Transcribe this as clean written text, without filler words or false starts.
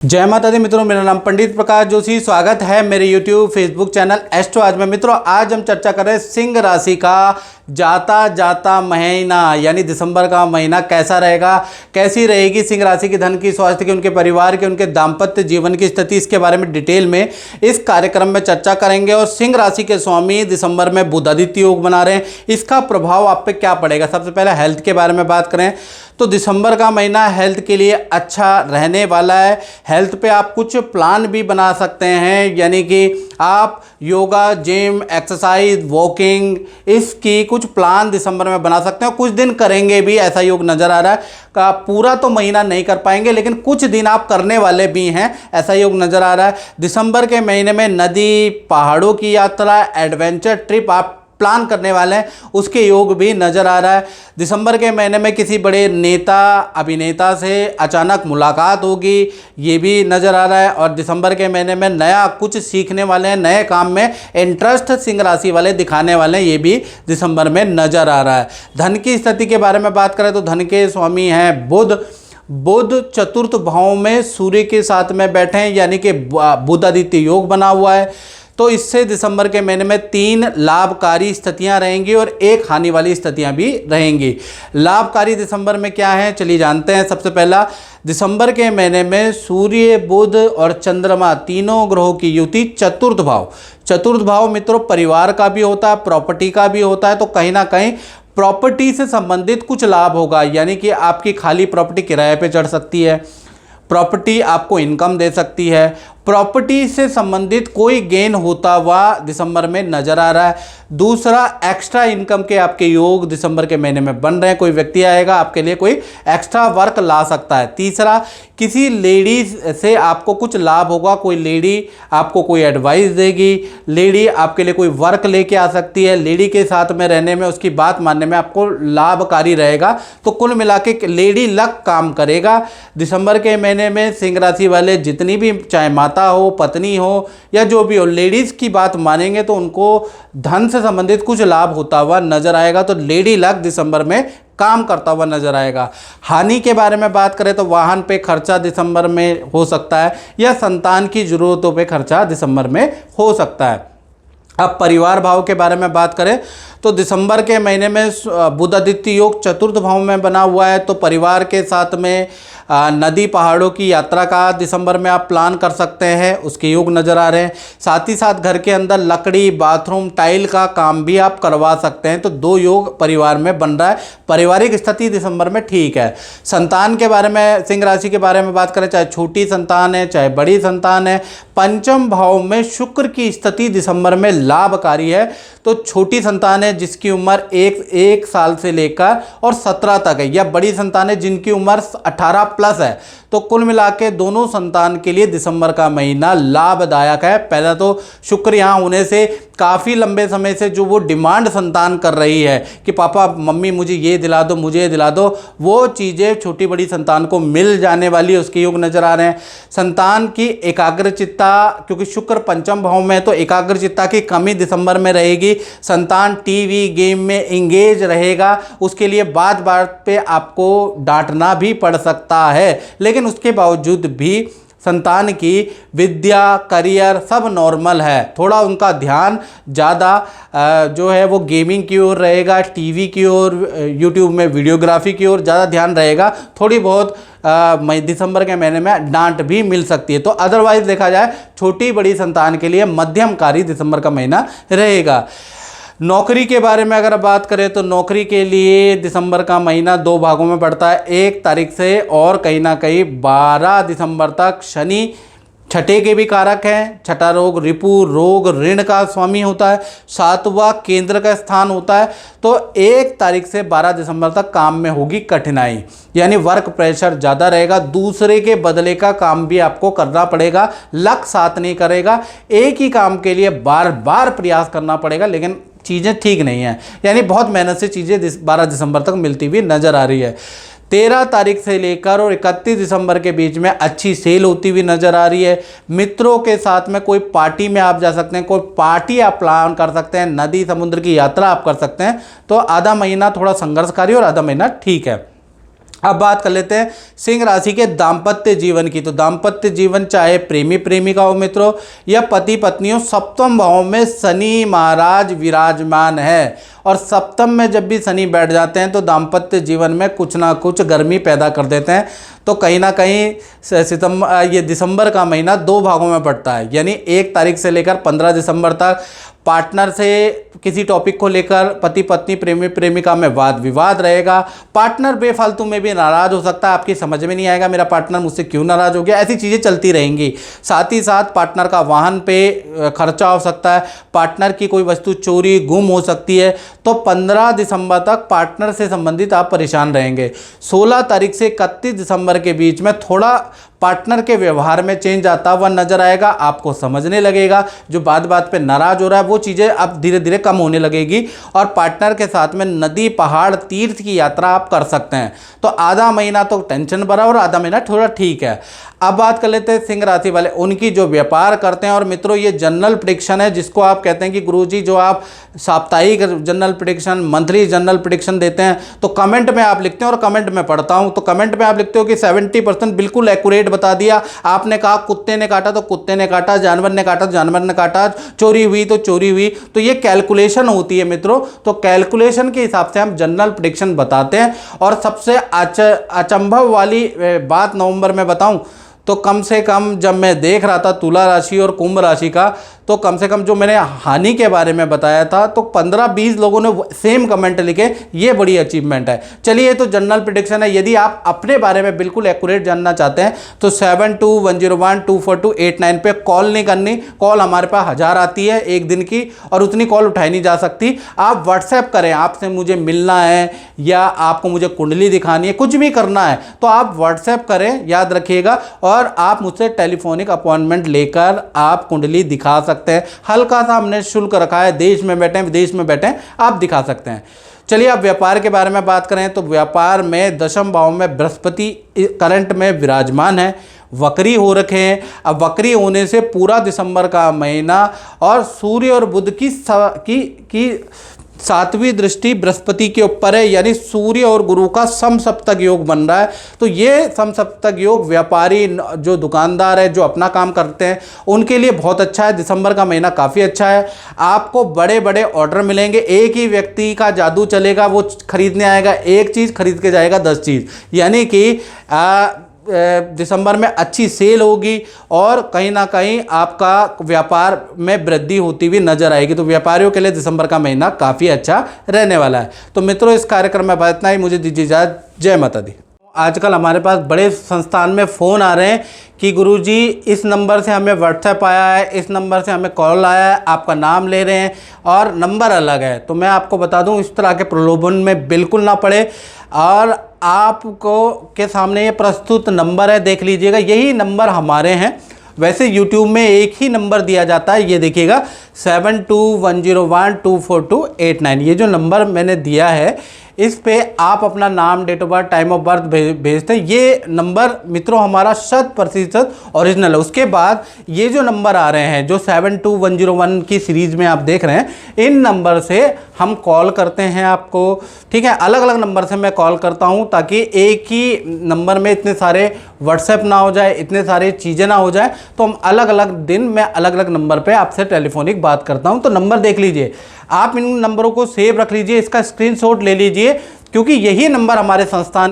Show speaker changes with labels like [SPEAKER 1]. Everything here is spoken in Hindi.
[SPEAKER 1] जय माता दी मित्रों, मेरा नाम पंडित प्रकाश जोशी। स्वागत है मेरे YouTube फेसबुक चैनल एस्ट्रो आज में। मित्रों, आज हम चर्चा कर रहे हैं सिंह राशि का जाता जाता महीना, यानी दिसंबर का महीना कैसा रहेगा, कैसी रहेगी सिंह राशि की धन की, स्वास्थ्य की, उनके परिवार के, उनके दाम्पत्य जीवन की स्थिति, इसके बारे में डिटेल में इस कार्यक्रम में चर्चा करेंगे। और सिंह राशि के स्वामी दिसंबर में बुध आदित्य योग बना रहे हैं, इसका प्रभाव आप पे क्या पड़ेगा। सबसे पहले हेल्थ के बारे में बात करें तो दिसंबर का महीना हेल्थ के लिए अच्छा रहने वाला है। हेल्थ पे आप कुछ प्लान भी बना सकते हैं, यानी कि आप योगा, जिम, एक्सरसाइज, वॉकिंग, इसकी कुछ प्लान दिसंबर में बना सकते हैं। कुछ दिन करेंगे भी, ऐसा योग नज़र आ रहा है। का पूरा तो महीना नहीं कर पाएंगे, लेकिन कुछ दिन आप करने वाले भी हैं, ऐसा योग नज़र आ रहा है। दिसंबर के महीने में नदी, पहाड़ों की यात्रा, एडवेंचर ट्रिप आप प्लान करने वाले हैं, उसके योग भी नज़र आ रहा है। दिसंबर के महीने में किसी बड़े नेता, अभिनेता से अचानक मुलाकात होगी, ये भी नज़र आ रहा है। और दिसंबर के महीने में नया कुछ सीखने वाले हैं, नए काम में इंटरेस्ट सिंह राशि वाले दिखाने वाले हैं, ये भी दिसंबर में नज़र आ रहा है। धन की स्थिति के बारे में बात करें तो धन के स्वामी हैं बुध चतुर्थ भाव में सूर्य के साथ में बैठे हैं, यानी कि बुध आदित्य योग बना हुआ है। तो इससे दिसंबर के महीने में 3 लाभकारी स्थितियां रहेंगी और 1 हानि वाली स्थितियां भी रहेंगी। लाभकारी दिसंबर में क्या है, चलिए जानते हैं। सबसे पहला, दिसंबर के महीने में सूर्य, बुध और चंद्रमा तीनों ग्रहों की युति चतुर्थ भाव मित्रों परिवार का भी होता है, प्रॉपर्टी का भी होता है। तो कहीं ना कहीं प्रॉपर्टी से संबंधित कुछ लाभ होगा, यानी कि आपकी खाली प्रॉपर्टी किराए पे चढ़ सकती है, प्रॉपर्टी आपको इनकम दे सकती है, प्रॉपर्टी से संबंधित कोई गेन होता हुआ दिसंबर में नजर आ रहा है। दूसरा, एक्स्ट्रा इनकम के आपके योग दिसंबर के महीने में बन रहे हैं, कोई व्यक्ति आएगा आपके लिए, कोई एक्स्ट्रा वर्क ला सकता है। तीसरा, किसी लेडीज से आपको कुछ लाभ होगा, कोई लेडी आपको कोई एडवाइस देगी, लेडी आपके लिए कोई वर्क लेके आ सकती है, लेडी के साथ में रहने में, उसकी बात मानने में आपको लाभकारी रहेगा। तो कुल मिला के लेडी लक काम करेगा। दिसंबर के महीने में सिंह राशि वाले जितनी भी, चाहे माता हो, पत्नी हो या जो भी हो, लेडीज की बात मानेंगे तो उनको धन से संबंधित कुछ लाभ होता हुआ नजर आएगा। तो लेडी लक दिसंबर में काम करता हुआ नजर आएगा। हानि के बारे में बात करें तो वाहन पे खर्चा दिसंबर में हो सकता है, या संतान की जरूरतों पे खर्चा दिसंबर में हो सकता है। अब परिवार भाव के बारे में बात करें तो दिसंबर के महीने में बुध आदित्य योग चतुर्थ भाव में बना हुआ है। तो परिवार के साथ में नदी, पहाड़ों की यात्रा का दिसंबर में आप प्लान कर सकते हैं, उसके योग नज़र आ रहे हैं। साथ ही साथ घर के अंदर लकड़ी, बाथरूम, टाइल का काम भी आप करवा सकते हैं। तो 2 योग परिवार में बन रहा है। पारिवारिक स्थिति दिसंबर में ठीक है। संतान के बारे में, सिंह राशि के बारे में बात करें, चाहे छोटी संतान है चाहे बड़ी संतान है, पंचम भाव में शुक्र की स्थिति दिसंबर में लाभकारी है। तो छोटी संतान है जिसकी उम्र 1 साल से लेकर और 17 तक है, या बड़ी संतान है जिनकी उम्र 18 प्लस है। तो कुल मिला के दोनों संतान के लिए दिसंबर का महीना लाभदायक है। पहला तो शुक्र यहाँ होने से काफ़ी लंबे समय से जो वो डिमांड संतान कर रही है कि पापा मम्मी मुझे ये दिला दो, मुझे ये दिला दो, वो चीज़ें छोटी बड़ी संतान को मिल जाने वाली है, उसके योग नज़र आ रहे हैं। संतान की एकाग्रचित्ता, क्योंकि शुक्र पंचम भाव में है तो एकाग्रचित्ता की कमी दिसंबर में रहेगी। संतान टीवी गेम में इंगेज रहेगा, उसके लिए बात बात पे आपको डांटना भी पड़ सकता है, लेकिन उसके बावजूद भी संतान की विद्या, करियर सब नॉर्मल है। थोड़ा उनका ध्यान ज़्यादा जो है वो गेमिंग की ओर रहेगा, टीवी की ओर, यूट्यूब में वीडियोग्राफी की ओर ज़्यादा ध्यान रहेगा। थोड़ी बहुत दिसंबर के महीने में डांट भी मिल सकती है। तो अदरवाइज देखा जाए छोटी बड़ी संतान के लिए मध्यमकारी दिसंबर का महीना रहेगा। नौकरी के बारे में अगर बात करें तो नौकरी के लिए दिसंबर का महीना 2 भागों में पड़ता है। 1 तारीख से और कहीं ना कहीं 12 दिसंबर तक शनि छठे के भी कारक हैं। छठा रोग रिपु रोग ऋण का स्वामी होता है। 7वां केंद्र का स्थान होता है। तो 1 तारीख से 12 दिसंबर तक काम में होगी कठिनाई, यानी वर्क प्रेशर ज़्यादा रहेगा। दूसरे के बदले का काम भी आपको करना पड़ेगा, लक साथ नहीं करेगा। एक ही काम के लिए बार बार प्रयास करना पड़ेगा, लेकिन चीज़ें ठीक नहीं हैं, यानी बहुत मेहनत से चीज़ें 12 दिसंबर तक मिलती हुई नज़र आ रही है। 13 तारीख से लेकर और 31 दिसंबर के बीच में अच्छी सेल होती हुई नज़र आ रही है। मित्रों के साथ में कोई पार्टी में आप जा सकते हैं, कोई पार्टी आप प्लान कर सकते हैं, नदी समुद्र की यात्रा आप कर सकते हैं। तो आधा महीना थोड़ा संघर्षकारी और आधा महीना ठीक है। अब बात कर लेते हैं सिंह राशि के दाम्पत्य जीवन की। तो दाम्पत्य जीवन चाहे प्रेमी प्रेमिका हो मित्रों या पति पत्नी हो, सप्तम भाव में शनि महाराज विराजमान है और सप्तम में जब भी शनि बैठ जाते हैं तो दाम्पत्य जीवन में कुछ ना कुछ गर्मी पैदा कर देते हैं। तो कहीं ना कहीं ये दिसंबर का महीना 2 भागों में बढ़ता है, यानी 1 तारीख से लेकर 15 दिसंबर तक पार्टनर से किसी टॉपिक को लेकर पति पत्नी प्रेमी प्रेमिका में वाद विवाद रहेगा। पार्टनर बेफालतू में भी नाराज़ हो सकता है, आपकी समझ में नहीं आएगा मेरा पार्टनर मुझसे क्यों नाराज़ हो गया, ऐसी चीज़ें चलती रहेंगी। साथ ही साथ पार्टनर का वाहन पे खर्चा हो सकता है, पार्टनर की कोई वस्तु चोरी गुम हो सकती है। तो 15 दिसंबर तक पार्टनर से संबंधित आप परेशान रहेंगे। 16 तारीख से 31 दिसंबर के बीच में थोड़ा पार्टनर के व्यवहार में चेंज आता हुआ नजर आएगा, आपको समझने लगेगा जो बात बात पे नाराज हो रहा है वो चीज़ें अब धीरे धीरे कम होने लगेगी और पार्टनर के साथ में नदी पहाड़ तीर्थ की यात्रा आप कर सकते हैं। तो आधा महीना तो टेंशन भरा और आधा महीना थोड़ा ठीक है। अब बात कर लेते हैं सिंह राशि वाले उनकी जो व्यापार करते हैं। और मित्रों ये जनरल प्रेडिक्शन है, जिसको आप कहते हैं कि गुरुजी जो आप साप्ताहिक general prediction monthly general prediction देते हैं तो कमेंट में आप लिखते हैं और कमेंट में पढ़ता हूं तो कमेंट में आप लिखते हो कि 70% बिल्कुल एक्यूरेट बता दिया। आपने कहा कुत्ते ने काटा तो कुत्ते ने काटा, जानवर ने काटा तो जानवर ने काटा, चोरी हुई तो चोरी हुई। तो ये कैलकुलेशन होती है मित्रों, तो कैलकुलेशन के हिसाब से हम जनरल प्रेडिक्शन बताते हैं। और सबसे अचंभव वाली बात नवंबर में बताऊं तो कम से कम जब मैं देख रहा था तुला राशि और कुंभ राशि का, तो कम से कम जो मैंने हानि के बारे में बताया था तो 15-20 लोगों ने सेम कमेंट लिखे, ये बड़ी अचीवमेंट है। चलिए ये तो जनरल प्रेडिक्शन है। यदि आप अपने बारे में बिल्कुल एक्यूरेट जानना चाहते हैं तो 7210124289 पे कॉल नहीं करनी। कॉल हमारे पास 1000 आती है एक दिन की और उतनी कॉल उठाई नहीं जा सकती। आप व्हाट्सएप करें, आपसे मुझे मिलना है या आपको मुझे कुंडली दिखानी है, कुछ भी करना है तो आप व्हाट्सएप करें, याद रखिएगा। और आप मुझसे टेलीफोनिक अपॉइंटमेंट लेकर आप कुंडली दिखा सकते हैं। हल्का सा हमने शुल्क रखा है, देश में बैठे विदेश में बैठे आप दिखा सकते हैं। चलिए अब व्यापार के बारे में बात करें तो व्यापार में 10वें भाव में बृहस्पति करंट में विराजमान है, वक्री हो रखे हैं। अब वक्री होने से पूरा दिसंबर का महीना और सूर्य और बुध की 7वीं दृष्टि बृहस्पति के ऊपर है, यानी सूर्य और गुरु का समसप्तक योग बन रहा है। तो ये समसप्तक योग व्यापारी जो दुकानदार है जो अपना काम करते हैं उनके लिए बहुत अच्छा है। दिसंबर का महीना काफ़ी अच्छा है, आपको बड़े बड़े ऑर्डर मिलेंगे। एक ही व्यक्ति का जादू चलेगा, वो खरीदने आएगा एक चीज़ खरीद के जाएगा 10 चीज़, यानी कि दिसंबर में अच्छी सेल होगी और कहीं ना कहीं आपका व्यापार में वृद्धि होती हुई नजर आएगी। तो व्यापारियों के लिए दिसंबर का महीना काफ़ी अच्छा रहने वाला है। तो मित्रों इस कार्यक्रम में इतना ही, मुझे दीजिए इजाज़त। जय माता दी। आजकल हमारे पास बड़े संस्थान में फ़ोन आ रहे हैं कि गुरुजी इस नंबर से हमें व्हाट्सएप आया है, इस नंबर से हमें कॉल आया है, आपका नाम ले रहे हैं और नंबर अलग है। तो मैं आपको बता दूं इस तरह के प्रलोभन में बिल्कुल ना पड़े और आपको के सामने ये प्रस्तुत नंबर है, देख लीजिएगा, यही नंबर हमारे हैं। वैसे YouTube में एक ही नंबर दिया जाता है, ये देखिएगा 7210124289, ये जो नंबर मैंने दिया है इस पे आप अपना नाम, date of birth, time of birth भेजते हैं। ये नंबर मित्रों हमारा 100% ओरिजिनल है। उसके बाद ये जो नंबर आ रहे हैं जो 72101 की सीरीज में आप देख रहे हैं, इन नंबर से हम कॉल करते हैं आपको, ठीक है। अलग अलग नंबर से मैं कॉल करता हूं ताकि एक ही नंबर में इतने सारे व्हाट्सएप ना हो जाए, इतने सारे चीज़ें ना हो जाए। तो हम अलग अलग दिन मैं अलग अलग नंबर पे आपसे टेलीफोनिक बात करता हूं। तो नंबर देख लीजिए, आप इन नंबरों को सेव रख लीजिए, इसका स्क्रीनशॉट ले लीजिए, क्योंकि यही नंबर हमारे संस्थान